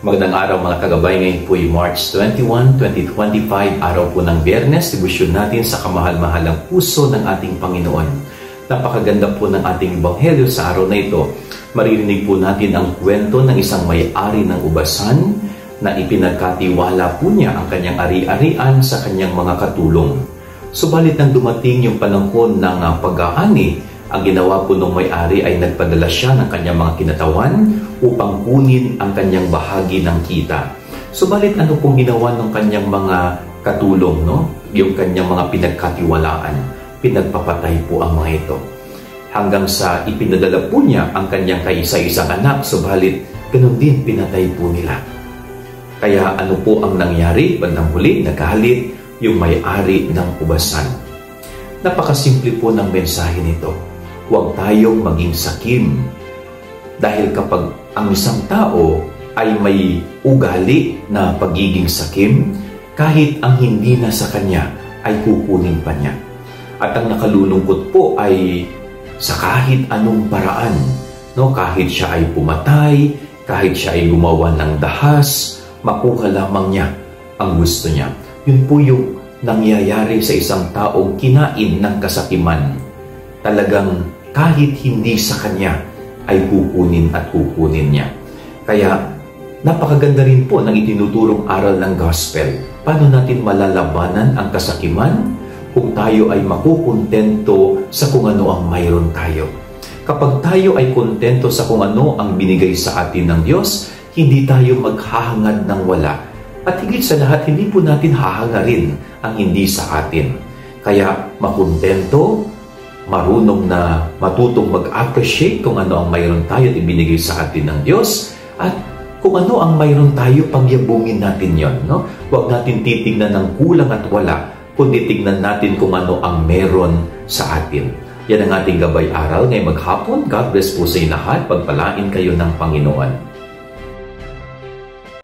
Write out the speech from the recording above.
Magandang araw mga kagabay, ngayon po ay March 21, 2025, araw po ng Biyernes, debosyon natin sa kamahal-mahalang puso ng ating Panginoon. Napakaganda po ng ating Ebanghelyo sa araw na ito. Maririnig po natin ang kwento ng isang may-ari ng ubasan na ipinagkatiwala po niya ang kanyang ari-arian sa kanyang mga katulong. Subalit nang dumating yung panahon ng pag-aani, ang ginawa po ng may-ari ay nagpadala siya ng kanyang mga kinatawan upang kunin ang kanyang bahagi ng kita. Subalit ano pong ginawa ng kanyang mga katulong, no? Yung kanyang mga pinagkatiwalaan, pinagpapatay po ang mga ito. Hanggang sa ipinadala po niya ang kanyang kaisa-isang anak, subalit ganun din pinatay po nila. Kaya ano po ang nangyari? Bandang huli, nagalit yung may-ari ng ubasan. Napakasimple po ng mensahe nito. Huwag tayong maging sakim. Dahil kapag ang isang tao ay may ugali na pagiging sakim, kahit ang hindi na sa kanya ay kukunin pa niya. At ang nakalulungkot po ay sa kahit anong paraan, no? Kahit siya ay pumatay, kahit siya ay gumawa ng dahas, makuha lamang niya ang gusto niya. Yun po yung nangyayari sa isang taong kinain ng kasakiman. Talagang kahit hindi sa kanya ay kukunin at kukunin niya. Kaya napakaganda rin po ng itinuturong aral ng gospel. Paano natin malalabanan ang kasakiman kung tayo ay makukontento sa kung ano ang mayroon tayo? Kapag tayo ay kontento sa kung ano ang binigay sa atin ng Diyos, hindi tayo maghahangad ng wala. At higit sa lahat, hindi po natin hahangarin ang hindi sa atin. Kaya makontento, marunong na matutong mag-appreciate kung ano ang mayroon tayo at ibinigay sa atin ng Diyos. At kung ano ang mayroon tayo, pagyabungin natin yon, no? Huwag natin titignan ng kulang at wala, kundi tignan natin kung ano ang meron sa atin. Yan ang ating gabay aral ngayong maghapon. God bless po sa inyo lahat. Pagpalain kayo ng Panginoon.